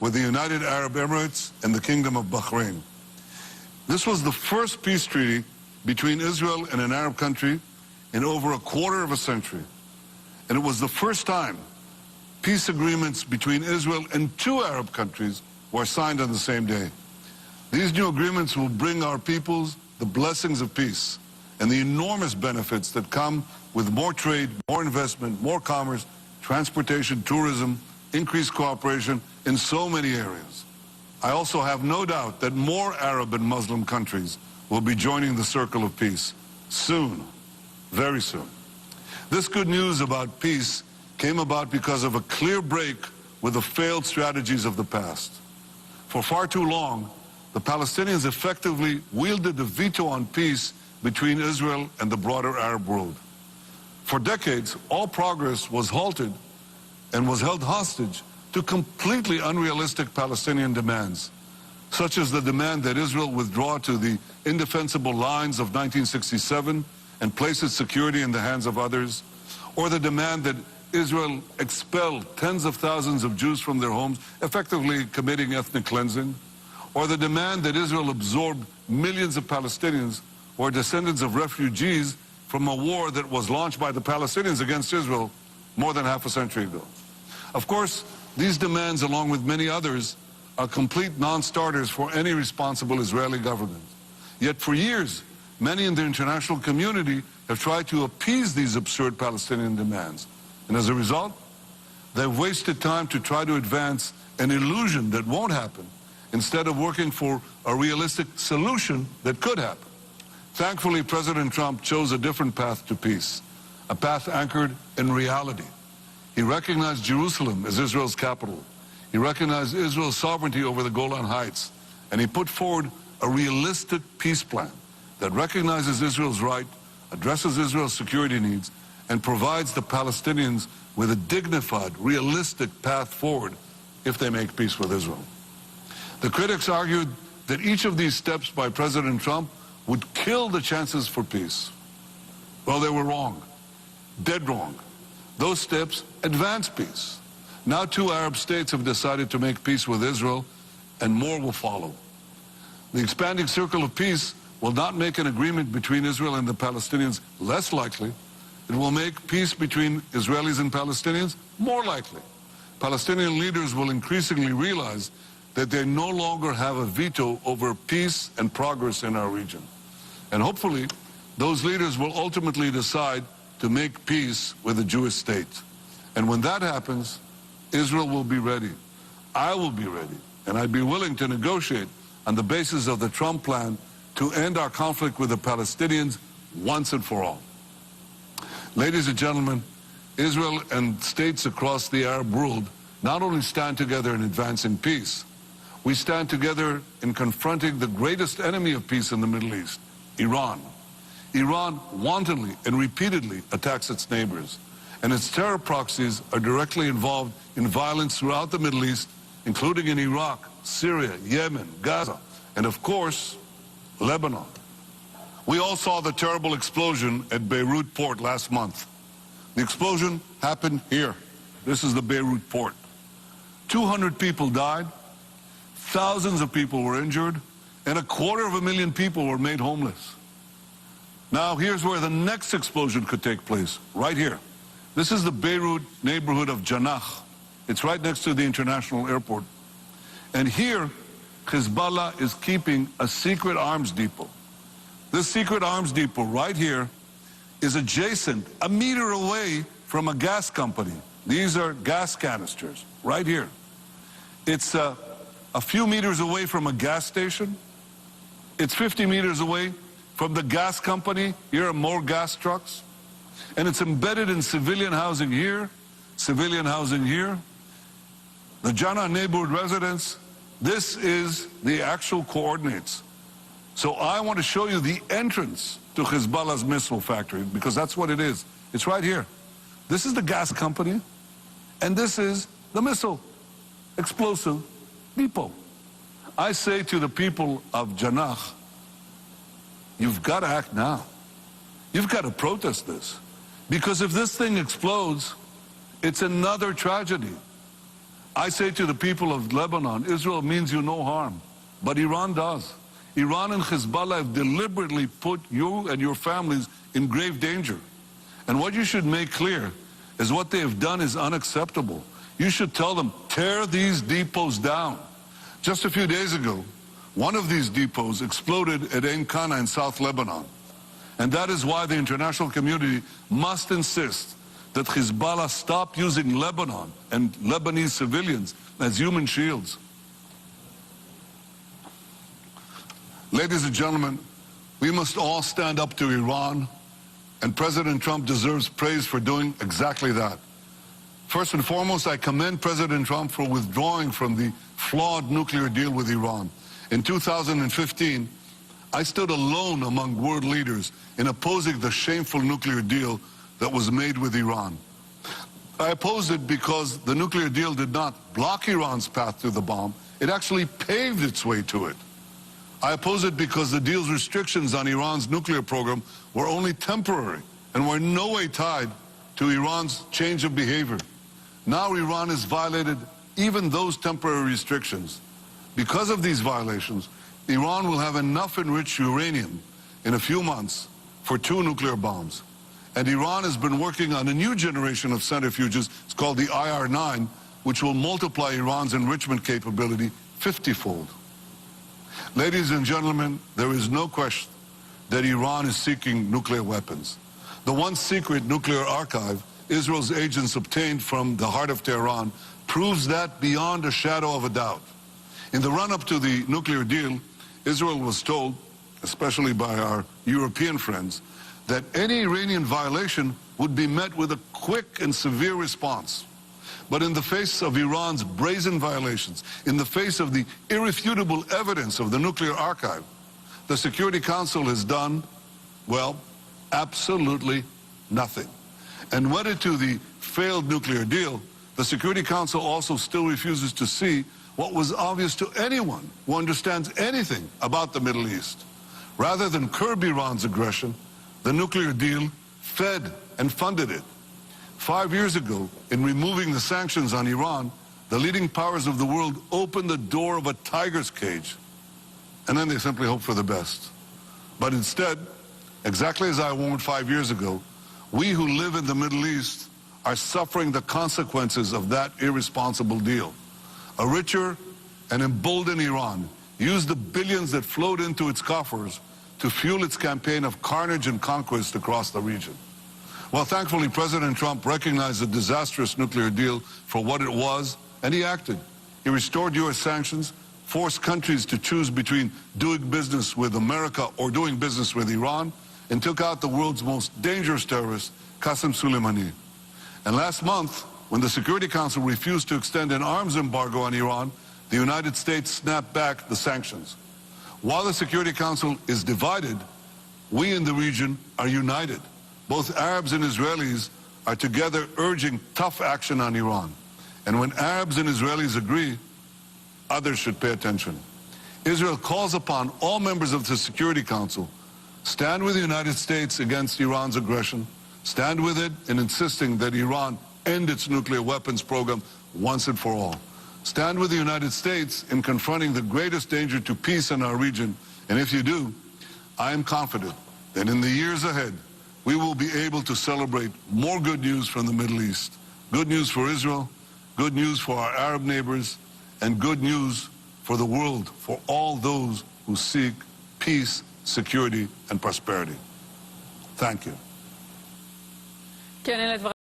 with the United Arab Emirates and the Kingdom of Bahrain. This was the first peace treaty between Israel and an Arab country in over a quarter of a century. And it was the first time peace agreements between Israel and two Arab countries were signed on the same day. These new agreements will bring our peoples the blessings of peace and the enormous benefits that come with more trade, more investment, more commerce, transportation, tourism, increased cooperation in so many areas. I also have no doubt that more Arab and Muslim countries will be joining the circle of peace soon, very soon. This good news about peace came about because of a clear break with the failed strategies of the past. For far too long, the Palestinians effectively wielded the veto on peace between Israel and the broader Arab world. For decades, all progress was halted and was held hostage to completely unrealistic Palestinian demands, such as the demand that Israel withdraw to the indefensible lines of 1967 and place its security in the hands of others, or the demand that Israel expel tens of thousands of Jews from their homes, effectively committing ethnic cleansing, or the demand that Israel absorb millions of Palestinians or descendants of refugees from a war that was launched by the Palestinians against Israel more than half a century ago. Of course, these demands, along with many others, are complete non-starters for any responsible Israeli government. Yet for years, many in the international community have tried to appease these absurd Palestinian demands. And as a result, they've wasted time to try to advance an illusion that won't happen, instead of working for a realistic solution that could happen. Thankfully, President Trump chose a different path to peace, a path anchored in reality. He recognized Jerusalem as Israel's capital. He recognized Israel's sovereignty over the Golan Heights, and he put forward a realistic peace plan that recognizes Israel's right, addresses Israel's security needs, and provides the Palestinians with a dignified, realistic path forward if they make peace with Israel. The critics argued that each of these steps by President Trump would kill the chances for peace. Well, they were wrong, dead wrong. Those steps advance peace. Now 2 Arab states have decided to make peace with Israel, and more will follow. The expanding circle of peace will not make an agreement between Israel and the Palestinians less likely. It will make peace between Israelis and Palestinians more likely. Palestinian leaders will increasingly realize that they no longer have a veto over peace and progress in our region. And hopefully, those leaders will ultimately decide to make peace with a Jewish state. And when that happens, Israel will be ready. I will be ready. And I'd be willing to negotiate on the basis of the Trump plan to end our conflict with the Palestinians once and for all. Ladies and gentlemen, Israel and states across the Arab world not only stand together in advancing peace, we stand together in confronting the greatest enemy of peace in the Middle East, Iran. Iran wantonly and repeatedly attacks its neighbors, and its terror proxies are directly involved in violence throughout the Middle East, including in Iraq, Syria, Yemen, Gaza, and of course, Lebanon. We all saw the terrible explosion at Beirut port last month. The explosion happened here. This is the Beirut port. 200 people died, thousands of people were injured, and 250,000 people were made homeless. Now here's where the next explosion could take place, right here. This is the Beirut neighborhood of Janah. It's right next to the international airport. And here, Hezbollah is keeping a secret arms depot. This secret arms depot right here is adjacent, a meter away from a gas company. These are gas canisters, right here. It's a few meters away from a gas station. It's 50 meters away from the gas company. Here are more gas trucks. And it's embedded in civilian housing here, civilian housing here. The Janah neighborhood residents, this is the actual coordinates. So I want to show you the entrance to Hezbollah's missile factory, because that's what it is. It's right here. This is the gas company, and this is the missile explosive depot. I say to the people of Janah, you've got to act now. You've got to protest this. Because if this thing explodes, it's another tragedy. I say to the people of Lebanon, Israel means you no harm, but Iran does. Iran and Hezbollah have deliberately put you and your families in grave danger. And what you should make clear is what they have done is unacceptable. You should tell them, tear these depots down. Just a few days ago, one of these depots exploded at Ein Kana in South Lebanon. And that is why the international community must insist that Hezbollah stop using Lebanon and Lebanese civilians as human shields. Ladies and gentlemen, we must all stand up to Iran, and President Trump deserves praise for doing exactly that. First and foremost, I commend President Trump for withdrawing from the flawed nuclear deal with Iran. In 2015, I stood alone among world leaders in opposing the shameful nuclear deal that was made with Iran. I opposed it because the nuclear deal did not block Iran's path to the bomb, it actually paved its way to it. I oppose it because the deal's restrictions on Iran's nuclear program were only temporary and were in no way tied to Iran's change of behavior. Now Iran has violated even those temporary restrictions. Because of these violations, Iran will have enough enriched uranium in a few months for 2 nuclear bombs. And Iran has been working on a new generation of centrifuges, it's called the IR-9, which will multiply Iran's enrichment capability 50-fold. Ladies and gentlemen, there is no question that Iran is seeking nuclear weapons. The once secret nuclear archive Israel's agents obtained from the heart of Tehran proves that beyond a shadow of a doubt. In the run-up to the nuclear deal, Israel was told, especially by our European friends, that any Iranian violation would be met with a quick and severe response. But in the face of Iran's brazen violations, in the face of the irrefutable evidence of the nuclear archive, the Security Council has done, well, absolutely nothing. And wedded to the failed nuclear deal, the Security Council also still refuses to see what was obvious to anyone who understands anything about the Middle East. Rather than curb Iran's aggression, the nuclear deal fed and funded it. 5 years ago, in removing the sanctions on Iran, the leading powers of the world opened the door of a tiger's cage. And then they simply hope for the best. But instead, exactly as I warned 5 years ago, we who live in the Middle East are suffering the consequences of that irresponsible deal. A richer and emboldened Iran used the billions that flowed into its coffers to fuel its campaign of carnage and conquest across the region. Well, thankfully, President Trump recognized the disastrous nuclear deal for what it was, and he acted. He restored U.S. sanctions, forced countries to choose between doing business with America or doing business with Iran, and took out the world's most dangerous terrorist, Qasem Soleimani. And last month, when the Security Council refused to extend an arms embargo on Iran, the United States snapped back the sanctions. While the Security Council is divided, we in the region are united. Both Arabs and Israelis are together urging tough action on Iran. And when Arabs and Israelis agree, others should pay attention. Israel calls upon all members of the Security Council, stand with the United States against Iran's aggression, stand with it in insisting that Iran end its nuclear weapons program once and for all. Stand with the United States in confronting the greatest danger to peace in our region. And if you do, I am confident that in the years ahead, we will be able to celebrate more good news from the Middle East. Good news for Israel, good news for our Arab neighbors, and good news for the world, for all those who seek peace, security, and prosperity. Thank you.